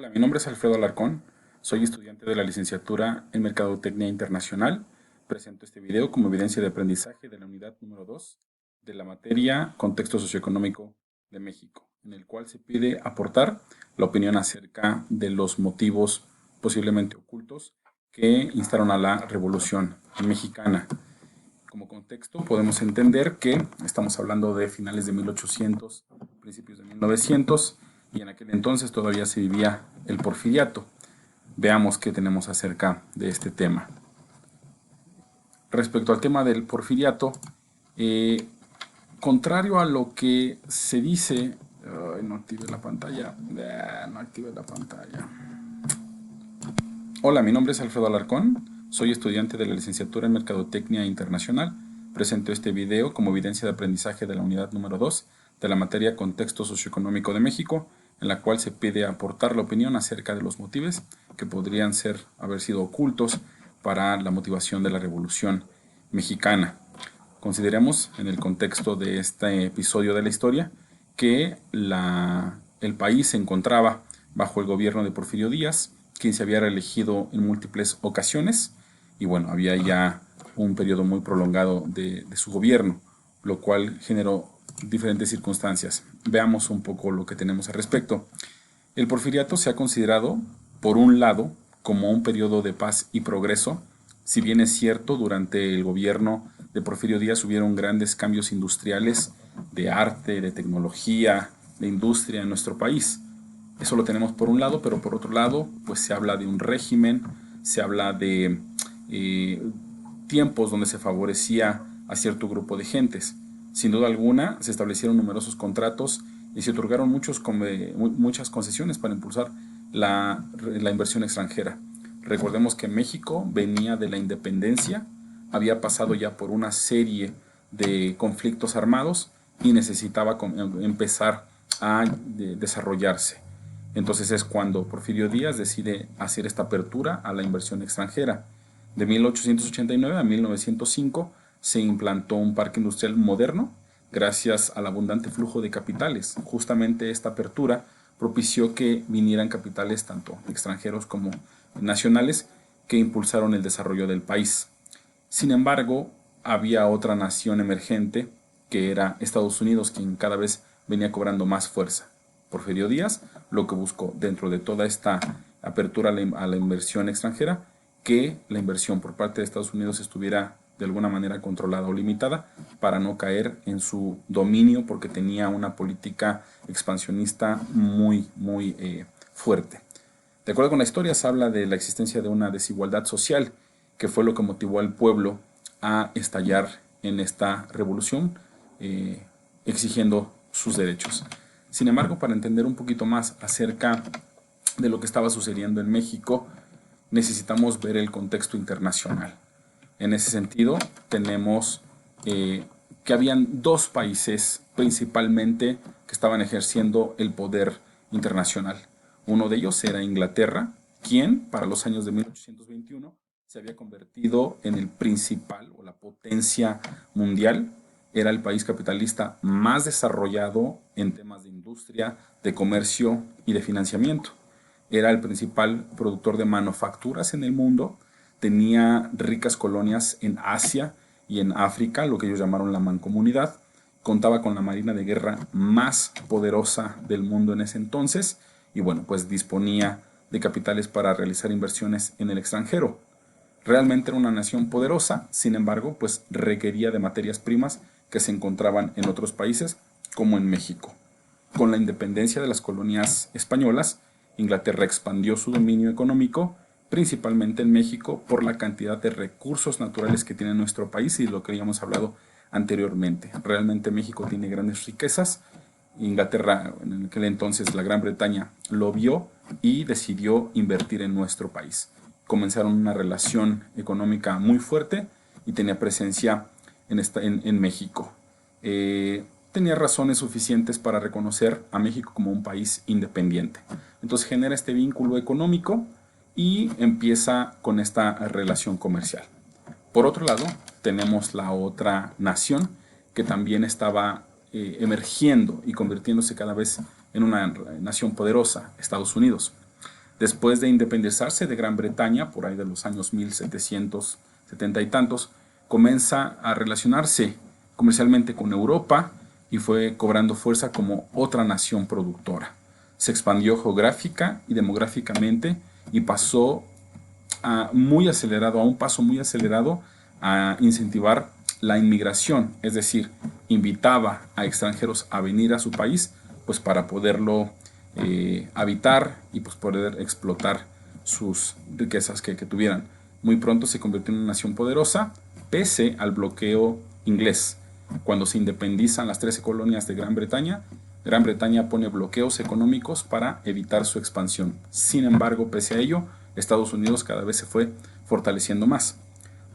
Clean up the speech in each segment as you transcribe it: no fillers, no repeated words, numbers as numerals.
Hola, mi nombre es Alfredo Alarcón, soy estudiante de la licenciatura en Mercadotecnia Internacional. Presento este video como evidencia de aprendizaje de la unidad número 2 de la materia Contexto Socioeconómico de México, en el cual se pide aportar la opinión acerca de los motivos posiblemente ocultos que instaron a la Revolución Mexicana. Como contexto, podemos entender que estamos hablando de finales de 1800, principios de 1900, y en aquel entonces todavía se vivía el porfiriato. Veamos qué tenemos acerca de este tema. Respecto al tema del porfiriato, eh, contrario a lo que se dice... Ay, no active la pantalla. No active la pantalla. Hola, mi nombre es Alfredo Alarcón, soy estudiante de la licenciatura en Mercadotecnia Internacional. Presento este video como evidencia de aprendizaje de la unidad número 2 de la materia Contexto Socioeconómico de México, en la cual se pide aportar la opinión acerca de los motivos que podrían haber sido ocultos para la motivación de la Revolución Mexicana. Consideremos, en el contexto de este episodio de la historia, que el país se encontraba bajo el gobierno de Porfirio Díaz, quien se había reelegido en múltiples ocasiones, y bueno, había ya un periodo muy prolongado de su gobierno, lo cual generó diferentes circunstancias. Veamos un poco lo que tenemos al respecto. El porfiriato se ha considerado, por un lado, como un periodo de paz y progreso. Si bien es cierto, durante el gobierno de Porfirio Díaz hubieron grandes cambios industriales, de arte, de tecnología, de industria en nuestro país. Eso lo tenemos por un lado, pero por otro lado, pues se habla de un régimen, se habla de tiempos donde se favorecía a cierto grupo de gentes. Sin duda alguna, se establecieron numerosos contratos y se otorgaron muchas concesiones para impulsar la inversión extranjera. Recordemos que México venía de la independencia, había pasado ya por una serie de conflictos armados y necesitaba empezar a desarrollarse. Entonces es cuando Porfirio Díaz decide hacer esta apertura a la inversión extranjera. De 1889 a 1905 se implantó un parque industrial moderno gracias al abundante flujo de capitales. Justamente esta apertura propició que vinieran capitales tanto extranjeros como nacionales que impulsaron el desarrollo del país. Sin embargo, había otra nación emergente que era Estados Unidos, quien cada vez venía cobrando más fuerza. Porfirio Díaz lo que buscó dentro de toda esta apertura a la inversión extranjera, que la inversión por parte de Estados Unidos estuviera de alguna manera controlada o limitada para no caer en su dominio, porque tenía una política expansionista muy fuerte. De acuerdo con la historia, se habla de la existencia de una desigualdad social, que fue lo que motivó al pueblo a estallar en esta revolución, exigiendo sus derechos. Sin embargo, para entender un poquito más acerca de lo que estaba sucediendo en México, necesitamos ver el contexto internacional. En ese sentido, tenemos que habían dos países principalmente que estaban ejerciendo el poder internacional. Uno de ellos era Inglaterra, quien para los años de 1821 se había convertido en el principal o la potencia mundial. Era el país capitalista más desarrollado en temas de industria, de comercio y de financiamiento. Era el principal productor de manufacturas en el mundo, tenía ricas colonias en Asia y en África, lo que ellos llamaron la mancomunidad, contaba con la marina de guerra más poderosa del mundo en ese entonces y bueno, pues disponía de capitales para realizar inversiones en el extranjero. Realmente era una nación poderosa, sin embargo, pues requería de materias primas que se encontraban en otros países, como en México. Con la independencia de las colonias españolas, Inglaterra expandió su dominio económico, principalmente en México, por la cantidad de recursos naturales que tiene nuestro país y lo que habíamos hablado anteriormente. Realmente México tiene grandes riquezas. Inglaterra, en aquel entonces la Gran Bretaña, lo vio y decidió invertir en nuestro país. Comenzaron una relación económica muy fuerte y tenía presencia en México. Tenía razones suficientes para reconocer a México como un país independiente. Entonces genera este vínculo económico y empieza con esta relación comercial. Por otro lado, tenemos la otra nación que también estaba emergiendo y convirtiéndose cada vez en una nación poderosa, Estados Unidos. Después de independizarse de Gran Bretaña, por ahí de los años 1770 y tantos, comienza a relacionarse comercialmente con Europa y fue cobrando fuerza como otra nación productora. Se expandió geográfica y demográficamente y pasó a un paso muy acelerado a incentivar la inmigración, es decir, invitaba a extranjeros a venir a su país pues para poderlo habitar y pues poder explotar sus riquezas que tuvieran. Muy pronto se convirtió en una nación poderosa pese al bloqueo inglés. Cuando se independizan las 13 colonias de Gran Bretaña pone bloqueos económicos para evitar su expansión. Sin embargo, pese a ello, Estados Unidos cada vez se fue fortaleciendo más.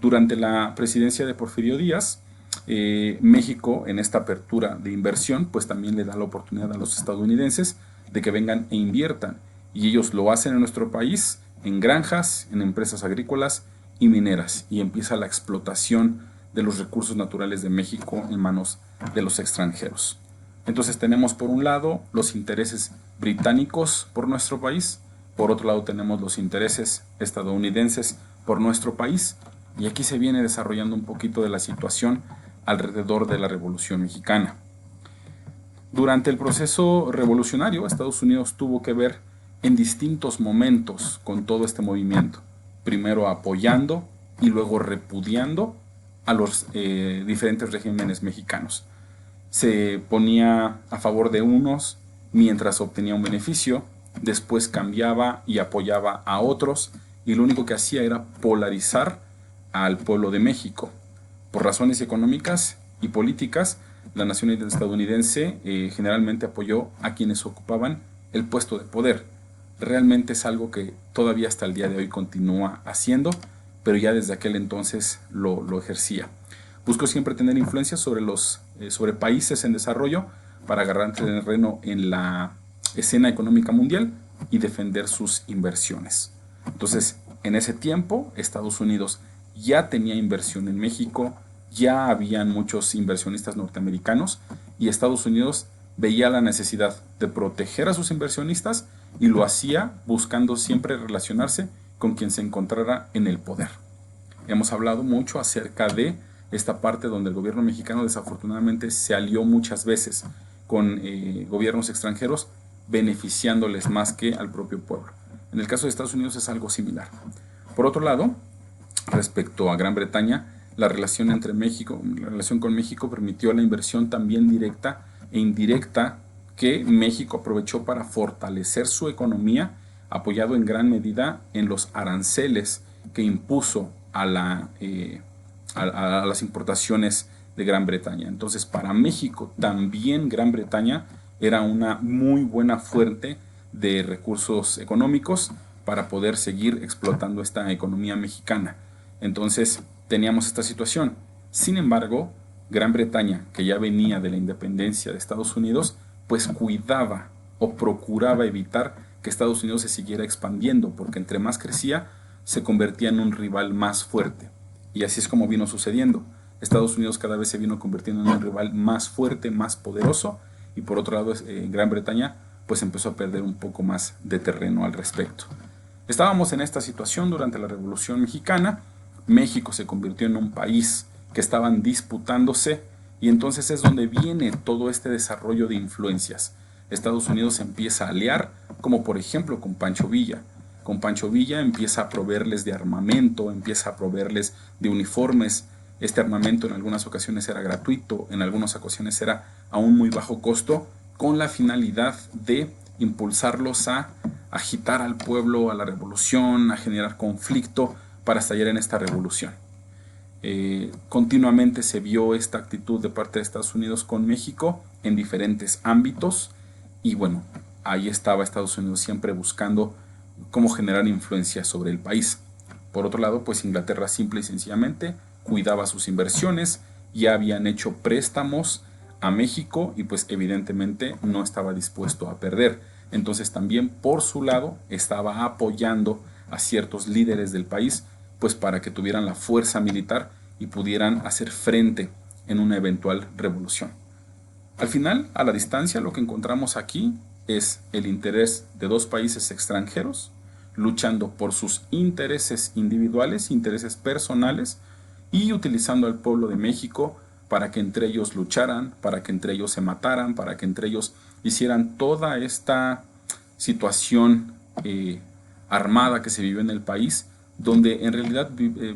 Durante la presidencia de Porfirio Díaz, México, en esta apertura de inversión, pues también le da la oportunidad a los estadounidenses de que vengan e inviertan. Y ellos lo hacen en nuestro país, en granjas, en empresas agrícolas y mineras. Y empieza la explotación de los recursos naturales de México en manos de los extranjeros. Entonces tenemos por un lado los intereses británicos por nuestro país, por otro lado tenemos los intereses estadounidenses por nuestro país, y aquí se viene desarrollando un poquito de la situación alrededor de la Revolución Mexicana. Durante el proceso revolucionario, Estados Unidos tuvo que ver en distintos momentos con todo este movimiento, primero apoyando y luego repudiando a los diferentes regímenes mexicanos. Se ponía a favor de unos mientras obtenía un beneficio, después cambiaba y apoyaba a otros, y lo único que hacía era polarizar al pueblo de México. Por razones económicas y políticas, la nación estadounidense generalmente apoyó a quienes ocupaban el puesto de poder. Realmente es algo que todavía hasta el día de hoy continúa haciendo, pero ya desde aquel entonces lo ejercía. Buscó siempre tener influencia sobre países en desarrollo para agarrar terreno en la escena económica mundial y defender sus inversiones. Entonces, en ese tiempo, Estados Unidos ya tenía inversión en México, ya habían muchos inversionistas norteamericanos y Estados Unidos veía la necesidad de proteger a sus inversionistas y lo hacía buscando siempre relacionarse con quien se encontrara en el poder. Hemos hablado mucho acerca de esta parte donde el gobierno mexicano desafortunadamente se alió muchas veces con gobiernos extranjeros, beneficiándoles más que al propio pueblo. En el caso de Estados Unidos es algo similar. Por otro lado, respecto a Gran Bretaña, la relación con México permitió la inversión también directa e indirecta que México aprovechó para fortalecer su economía, apoyado en gran medida en los aranceles que impuso a las importaciones de Gran Bretaña. Entonces, para México también Gran Bretaña era una muy buena fuente de recursos económicos para poder seguir explotando esta economía mexicana. Entonces, teníamos esta situación. Sin embargo, Gran Bretaña, que ya venía de la independencia de Estados Unidos, pues cuidaba o procuraba evitar que Estados Unidos se siguiera expandiendo, porque entre más crecía, se convertía en un rival más fuerte. Y así es como vino sucediendo. Estados Unidos cada vez se vino convirtiendo en un rival más fuerte, más poderoso, y por otro lado, Gran Bretaña pues empezó a perder un poco más de terreno al respecto. Estábamos en esta situación durante la Revolución Mexicana. México se convirtió en un país que estaban disputándose, y entonces es donde viene todo este desarrollo de influencias. Estados Unidos se empieza a aliar, como por ejemplo con Pancho Villa. Con Pancho Villa empieza a proveerles de armamento, empieza a proveerles de uniformes. Este armamento en algunas ocasiones era gratuito, en algunas ocasiones era a un muy bajo costo, con la finalidad de impulsarlos a agitar al pueblo, a la revolución, a generar conflicto para estallar en esta revolución. Continuamente se vio esta actitud de parte de Estados Unidos con México en diferentes ámbitos, y bueno, ahí estaba Estados Unidos siempre buscando cómo generar influencia sobre el país. Por otro lado, pues Inglaterra simple y sencillamente cuidaba sus inversiones, ya habían hecho préstamos a México y pues evidentemente no estaba dispuesto a perder. Entonces también por su lado estaba apoyando a ciertos líderes del país pues para que tuvieran la fuerza militar y pudieran hacer frente en una eventual revolución. Al final, a la distancia, lo que encontramos aquí es el interés de dos países extranjeros luchando por sus intereses individuales, intereses personales, y utilizando al pueblo de México para que entre ellos lucharan, para que entre ellos se mataran, para que entre ellos hicieran toda esta situación armada que se vive en el país, donde en realidad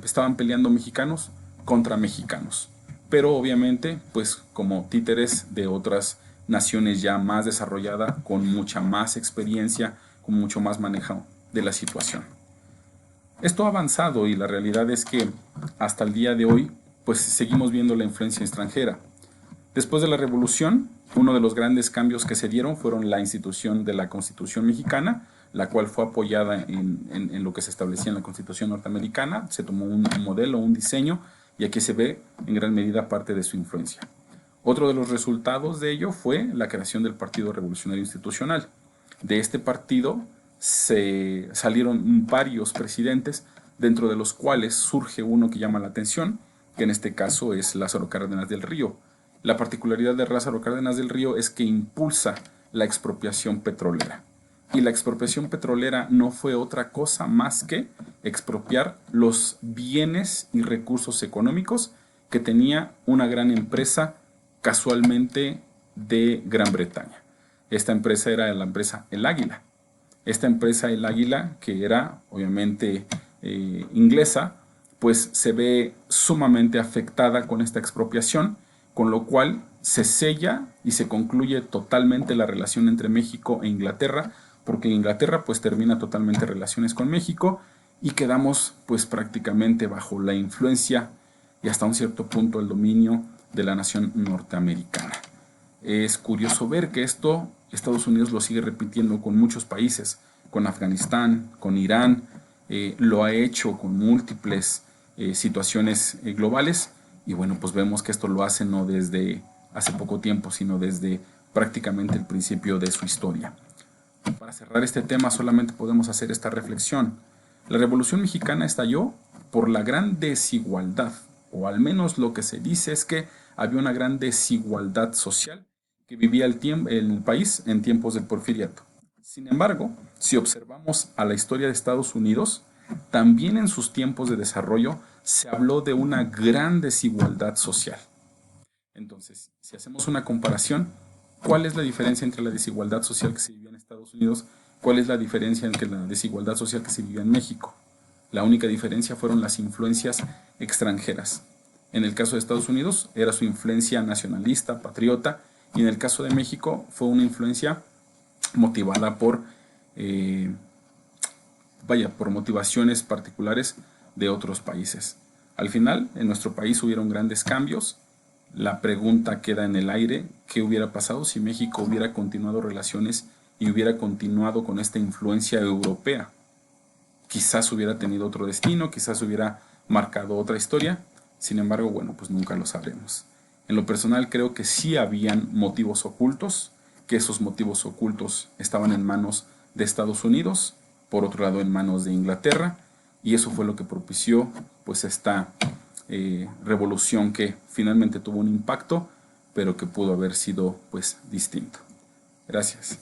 estaban peleando mexicanos contra mexicanos. Pero obviamente, pues como títeres de otras naciones ya más desarrolladas, con mucha más experiencia, con mucho más manejo de la situación. Esto ha avanzado y la realidad es que hasta el día de hoy, pues seguimos viendo la influencia extranjera. Después de la Revolución, uno de los grandes cambios que se dieron fueron la institución de la Constitución mexicana, la cual fue apoyada en lo que se establecía en la Constitución norteamericana. Se tomó un modelo, un diseño, y aquí se ve en gran medida parte de su influencia. Otro de los resultados de ello fue la creación del Partido Revolucionario Institucional. De este partido se salieron varios presidentes, dentro de los cuales surge uno que llama la atención, que en este caso es Lázaro Cárdenas del Río. La particularidad de Lázaro Cárdenas del Río es que impulsa la expropiación petrolera. Y la expropiación petrolera no fue otra cosa más que expropiar los bienes y recursos económicos que tenía una gran empresa, casualmente de Gran Bretaña. Esta empresa era la empresa El Águila. Esta empresa El Águila, que era obviamente inglesa, pues se ve sumamente afectada con esta expropiación, con lo cual se sella y se concluye totalmente la relación entre México e Inglaterra, porque Inglaterra pues termina totalmente relaciones con México y quedamos pues prácticamente bajo la influencia y hasta un cierto punto el dominio de la nación norteamericana. Es curioso ver que esto Estados Unidos lo sigue repitiendo con muchos países, con Afganistán, con Irán, lo ha hecho con múltiples situaciones globales, y bueno, pues vemos que esto lo hace no desde hace poco tiempo, sino desde prácticamente el principio de su historia. Para cerrar este tema solamente podemos hacer esta reflexión. La Revolución Mexicana estalló por la gran desigualdad, o al menos lo que se dice es que había una gran desigualdad social que vivía el país en tiempos del Porfiriato. Sin embargo, si observamos a la historia de Estados Unidos, también en sus tiempos de desarrollo se habló de una gran desigualdad social. Entonces, si hacemos una comparación, ¿cuál es la diferencia entre la desigualdad social que se vivía en Estados Unidos? ¿Cuál es la diferencia entre la desigualdad social que se vivía en México? La única diferencia fueron las influencias extranjeras. En el caso de Estados Unidos era su influencia nacionalista, patriota, y en el caso de México fue una influencia motivada por motivaciones particulares de otros países. Al final, en nuestro país hubieron grandes cambios. La pregunta queda en el aire: ¿qué hubiera pasado si México hubiera continuado relaciones y hubiera continuado con esta influencia europea? Quizás hubiera tenido otro destino, quizás hubiera marcado otra historia. Sin embargo, bueno, pues nunca lo sabremos. En lo personal creo que sí habían motivos ocultos, que esos motivos ocultos estaban en manos de Estados Unidos, por otro lado en manos de Inglaterra, y eso fue lo que propició pues esta revolución que finalmente tuvo un impacto, pero que pudo haber sido pues distinto. Gracias.